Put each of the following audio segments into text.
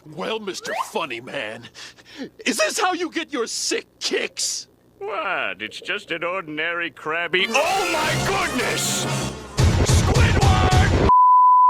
Well, Mr. Funny Man, is this how you get your sick kicks? What? It's just an ordinary crabby. Oh my goodness! Squidward!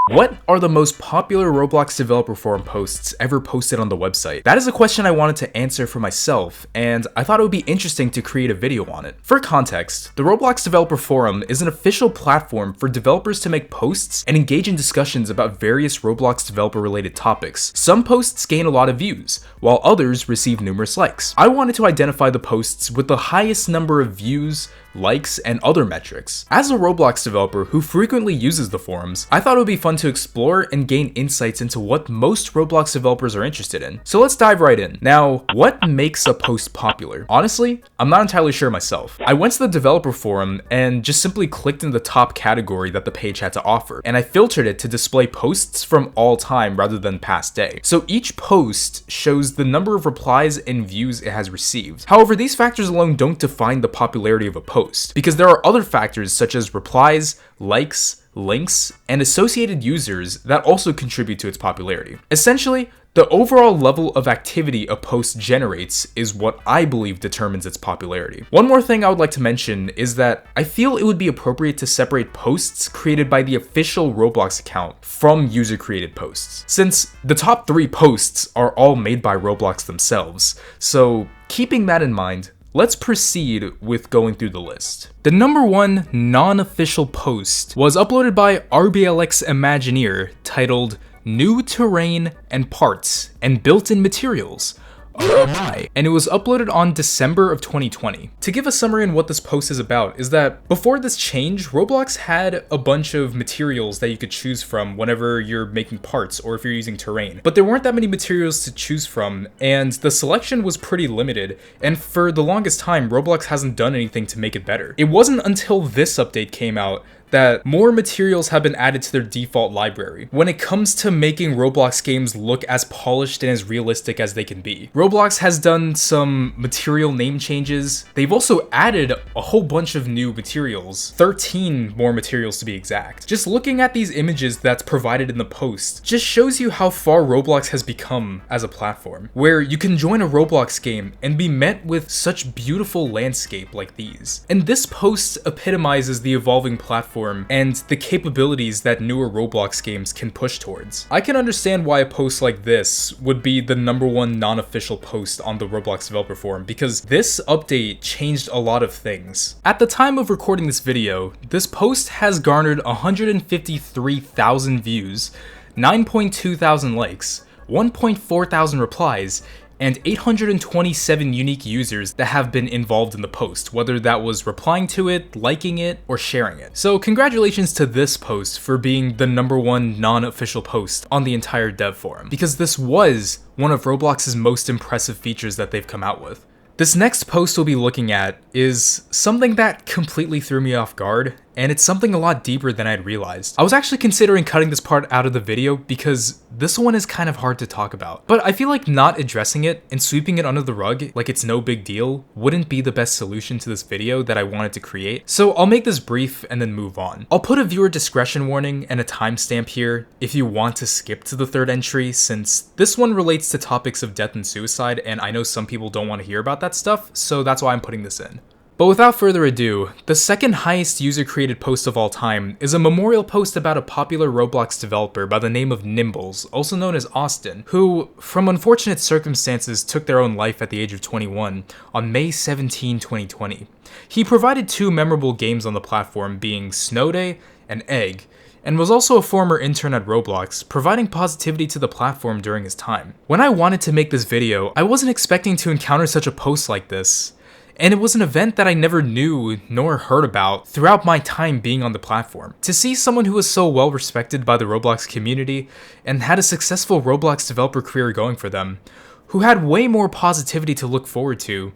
What are the most popular Roblox developer forum posts ever posted on the website? That is a question I wanted to answer for myself, and I thought it would be interesting to create a video on it. For context, the Roblox developer forum is an official platform for developers to make posts and engage in discussions about various Roblox developer related topics. Some posts gain a lot of views, while others receive numerous likes. I wanted to identify the posts with the highest number of views, likes, and other metrics. As a Roblox developer who frequently uses the forums, I thought it would be fun to explore and gain insights into what most Roblox developers are interested in. So let's dive right in. Now, what makes a post popular? Honestly, I'm not entirely sure myself. I went to the developer forum and just simply clicked in the top category that the page had to offer, and I filtered it to display posts from all time rather than past day. So each post shows the number of replies and views it has received. However, these factors alone don't define the popularity of a post, because there are other factors such as replies, likes, links, and associated users that also contribute to its popularity. Essentially, the overall level of activity a post generates is what I believe determines its popularity. One more thing I would like to mention is that I feel it would be appropriate to separate posts created by the official Roblox account from user-created posts, since the top 3 posts are all made by Roblox themselves. So keeping that in mind, let's proceed with going through the list. The number 1 non-official post was uploaded by RBLX Imagineer titled New Terrain and Parts and Built-in Materials. And it was uploaded on December of 2020. To give a summary on what this post is about is that before this change, Roblox had a bunch of materials that you could choose from whenever you're making parts or if you're using terrain. But there weren't that many materials to choose from, and the selection was pretty limited, and for the longest time, Roblox hasn't done anything to make it better. It wasn't until this update came out that more materials have been added to their default library when it comes to making Roblox games look as polished and as realistic as they can be. Roblox has done some material name changes. They've also added a whole bunch of new materials, 13 more materials to be exact. Just looking at these images that's provided in the post just shows you how far Roblox has become as a platform, where you can join a Roblox game and be met with such beautiful landscape like these. And this post epitomizes the evolving platform and the capabilities that newer Roblox games can push towards. I can understand why a post like this would be the number 1 non-official post on the Roblox developer forum, because this update changed a lot of things. At the time of recording this video, this post has garnered 153,000 views, 9.2 thousand likes, 1.4 thousand replies, and 827 unique users that have been involved in the post, whether that was replying to it, liking it, or sharing it. So congratulations to this post for being the number 1 non-official post on the entire dev forum, because this was one of Roblox's most impressive features that they've come out with. This next post we'll be looking at is something that completely threw me off guard, and it's something a lot deeper than I'd realized. I was actually considering cutting this part out of the video because this one is kind of hard to talk about, but I feel like not addressing it and sweeping it under the rug like it's no big deal wouldn't be the best solution to this video that I wanted to create, so I'll make this brief and then move on. I'll put a viewer discretion warning and a timestamp here if you want to skip to the 3rd entry, since this one relates to topics of death and suicide, and I know some people don't want to hear about that stuff, so that's why I'm putting this in. But without further ado, the second highest user-created post of all time is a memorial post about a popular Roblox developer by the name of Nimblz, also known as Austin, who, from unfortunate circumstances, took their own life at the age of 21 on May 17, 2020. He provided 2 memorable games on the platform, being Snow Day and Egg, and was also a former intern at Roblox, providing positivity to the platform during his time. When I wanted to make this video, I wasn't expecting to encounter such a post like this, and it was an event that I never knew nor heard about throughout my time being on the platform. To see someone who was so well respected by the Roblox community and had a successful Roblox developer career going for them, who had way more positivity to look forward to,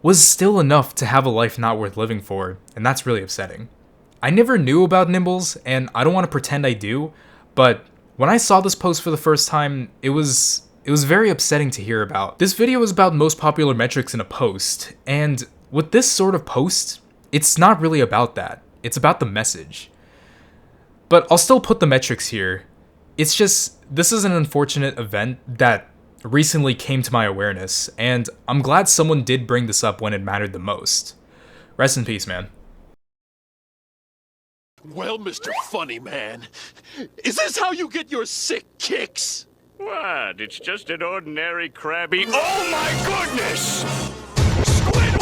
was still enough to have a life not worth living for, and that's really upsetting. I never knew about Nimblz, and I don't want to pretend I do, but when I saw this post for the first time, it was very upsetting to hear about. This video is about most popular metrics in a post, and with this sort of post, it's not really about that. It's about the message. But I'll still put the metrics here. It's just, this is an unfortunate event that recently came to my awareness, and I'm glad someone did bring this up when it mattered the most. Rest in peace, man. Well, Mr. Funny Man, is this how you get your sick kicks? What? It's just an ordinary crabby. Oh my goodness! Squidward!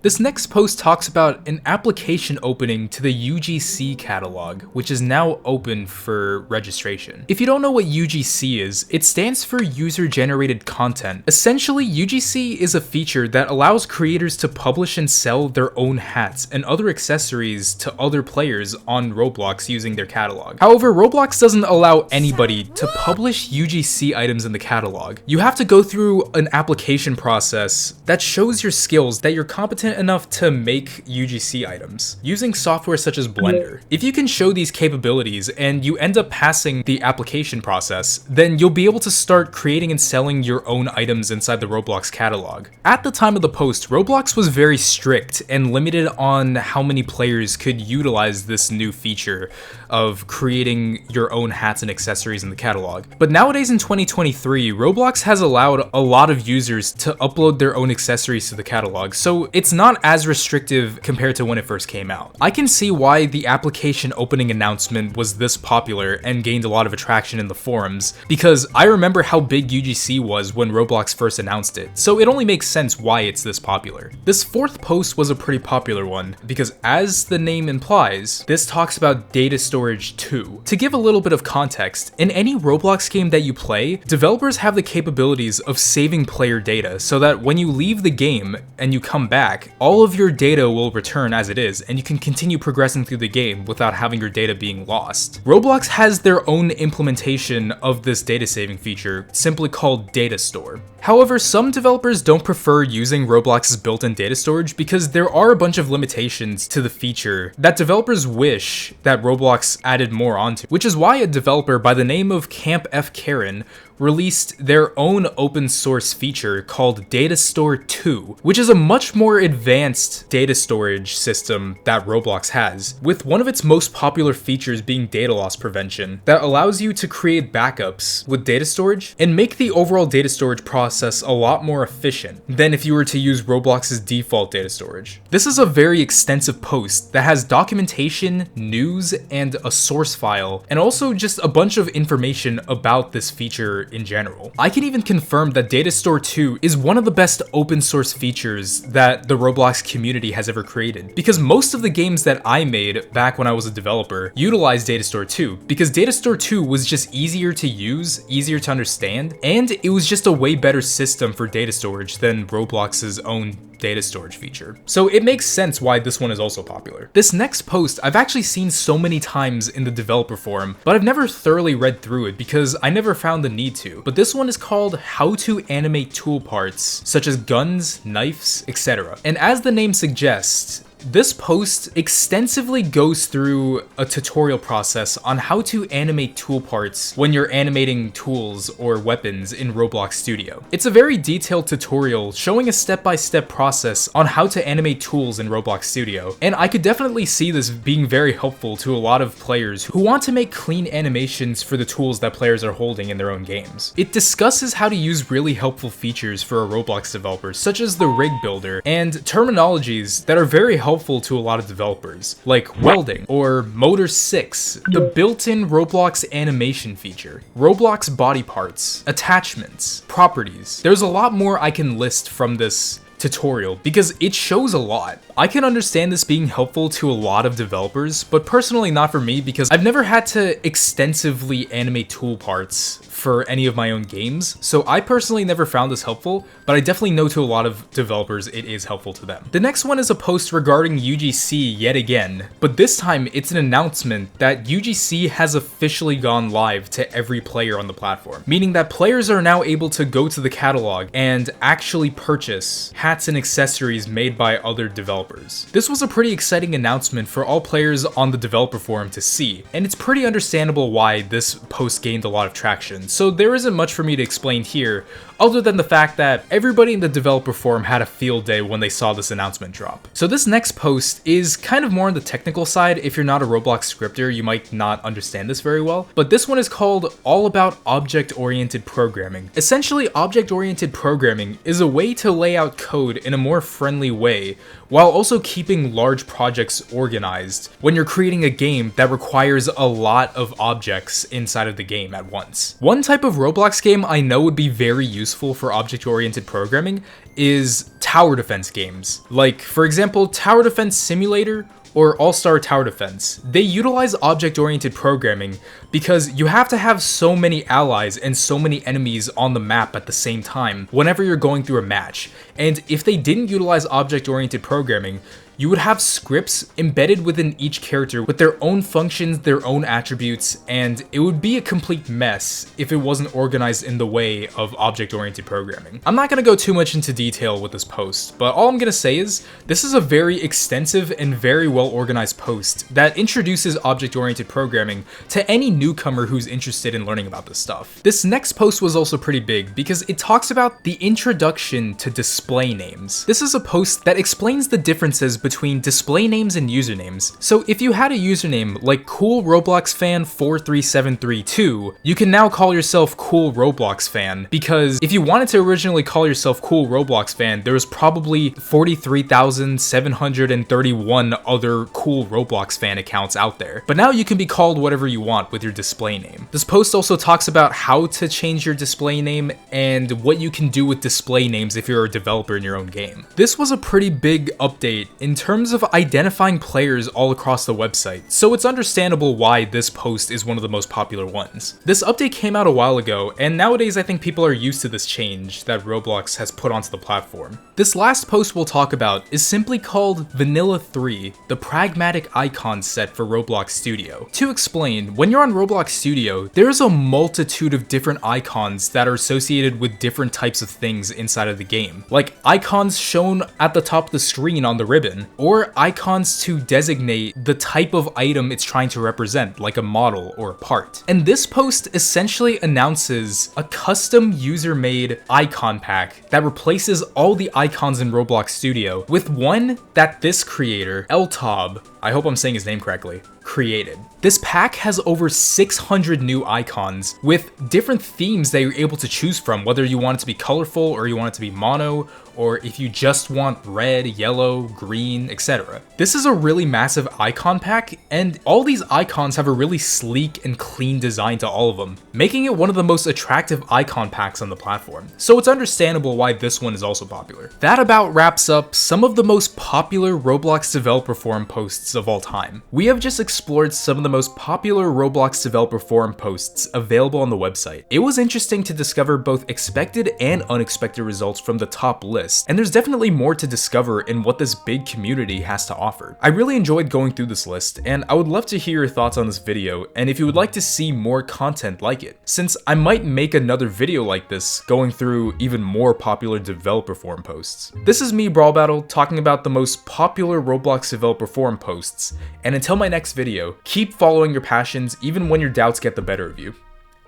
This next post talks about an application opening to the UGC catalog, which is now open for registration. If you don't know what UGC is, it stands for User Generated Content. Essentially, UGC is a feature that allows creators to publish and sell their own hats and other accessories to other players on Roblox using their catalog. However, Roblox doesn't allow anybody to publish UGC items in the catalog. You have to go through an application process that shows your skills that you're competent enough to make UGC items using software such as Blender. If you can show these capabilities and you end up passing the application process, then you'll be able to start creating and selling your own items inside the Roblox catalog. At the time of the post, Roblox was very strict and limited on how many players could utilize this new feature of creating your own hats and accessories in the catalog. But nowadays in 2023, Roblox has allowed a lot of users to upload their own accessories to the catalog, so it's not as restrictive compared to when it first came out. I can see why the application opening announcement was this popular and gained a lot of attraction in the forums, because I remember how big UGC was when Roblox first announced it, so it only makes sense why it's this popular. This fourth post was a pretty popular one, because as the name implies, this talks about data storage 2. To give a little bit of context, in any Roblox game that you play, developers have the capabilities of saving player data so that when you leave the game and you come back, all of your data will return as it is, and you can continue progressing through the game without having your data being lost. Roblox has their own implementation of this data saving feature, simply called Data Store. However, some developers don't prefer using Roblox's built-in data storage because there are a bunch of limitations to the feature that developers wish that Roblox added more onto, which is why a developer by the name of Camp F. Karen released their own open source feature called Data Store 2, which is a much more advanced data storage system that Roblox has, with one of its most popular features being data loss prevention that allows you to create backups with data storage and make the overall data storage process a lot more efficient than if you were to use Roblox's default data storage. This is a very extensive post that has documentation, news, and a source file, and also just a bunch of information about this feature in general. I can even confirm that Data Store 2 is one of the best open source features that the Roblox community has ever created, because most of the games that I made back when I was a developer utilized Data Store 2, because Data Store 2 was just easier to use, easier to understand, and it was just a way better system for data storage than Roblox's own data storage feature. So it makes sense why this one is also popular. This next post I've actually seen so many times in the developer forum, but I've never thoroughly read through it because I never found the need to. But this one is called How to Animate Tool Parts, such as guns, knives, etc. And as the name suggests, this post extensively goes through a tutorial process on how to animate tool parts when you're animating tools or weapons in Roblox Studio. It's a very detailed tutorial showing a step-by-step process on how to animate tools in Roblox Studio, and I could definitely see this being very helpful to a lot of players who want to make clean animations for the tools that players are holding in their own games. It discusses how to use really helpful features for a Roblox developer, such as the rig builder, and terminologies that are very helpful to a lot of developers, like welding or Motor 6, the built-in Roblox animation feature, Roblox body parts, attachments, properties. There's a lot more I can list from this tutorial because it shows a lot. I can understand this being helpful to a lot of developers, but personally not for me because I've never had to extensively animate tool parts for any of my own games, so I personally never found this helpful, but I definitely know to a lot of developers it is helpful to them. The next one is a post regarding UGC yet again, but this time it's an announcement that UGC has officially gone live to every player on the platform, meaning that players are now able to go to the catalog and actually purchase hats hats and accessories made by other developers. This was a pretty exciting announcement for all players on the developer forum to see, and it's pretty understandable why this post gained a lot of traction, so there isn't much for me to explain here, other than the fact that everybody in the developer forum had a field day when they saw this announcement drop. So this next post is kind of more on the technical side. If you're not a Roblox scripter, you might not understand this very well, but this one is called All About Object-Oriented Programming. Essentially, object-oriented programming is a way to lay out code in a more friendly way, while also keeping large projects organized when you're creating a game that requires a lot of objects inside of the game at once. One type of Roblox game I know would be very useful for object-oriented programming is tower defense games. Like, for example, Tower Defense Simulator or All-Star Tower Defense. They utilize object-oriented programming because you have to have so many allies and so many enemies on the map at the same time whenever you're going through a match. And if they didn't utilize object-oriented programming, you would have scripts embedded within each character with their own functions, their own attributes, and it would be a complete mess if it wasn't organized in the way of object-oriented programming. I'm not going to go too much into detail with this post, but all I'm going to say is this is a very extensive and very well organized post that introduces object-oriented programming to any newcomer who's interested in learning about this stuff. This next post was also pretty big because it talks about the introduction to display names. This is a post that explains the differences between display names and usernames. So if you had a username like Cool Roblox Fan 43732, you can now call yourself Cool Roblox Fan, because if you wanted to originally call yourself Cool Roblox Fan, there was probably 43,731 other Cool Roblox Fan accounts out there. But now you can be called whatever you want with your display name. This post also talks about how to change your display name and what you can do with display names if you're a developer in your own game. This was a pretty big update in terms of identifying players all across the website, so it's understandable why this post is one of the most popular ones. This update came out a while ago, and nowadays I think people are used to this change that Roblox has put onto the platform. This last post we'll talk about is simply called Vanilla 3, the pragmatic icon set for Roblox Studio. To explain, when you're on Roblox Studio, there's a multitude of different icons that are associated with different types of things inside of the game, like icons shown at the top of the screen on the ribbon, or icons to designate the type of item it's trying to represent, like a model or a part. And this post essentially announces a custom user-made icon pack that replaces all the icons in Roblox Studio with one that this creator, Eltob, I hope I'm saying his name correctly, created. This pack has over 600 new icons with different themes that you're able to choose from, whether you want it to be colorful or you want it to be mono, or if you just want red, yellow, green, etc. This is a really massive icon pack, and all these icons have a really sleek and clean design to all of them, making it one of the most attractive icon packs on the platform. So it's understandable why this one is also popular. That about wraps up some of the most popular Roblox developer forum posts of all time. We have just explored some of the most popular Roblox developer forum posts available on the website. It was interesting to discover both expected and unexpected results from the top list, and there's definitely more to discover in what this big community has to offer. I really enjoyed going through this list, and I would love to hear your thoughts on this video, and if you would like to see more content like it, since I might make another video like this going through even more popular developer forum posts. This is me, Brawl Battle, talking about the most popular Roblox developer forum posts, and until my next video, keep following your passions even when your doubts get the better of you.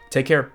Take care.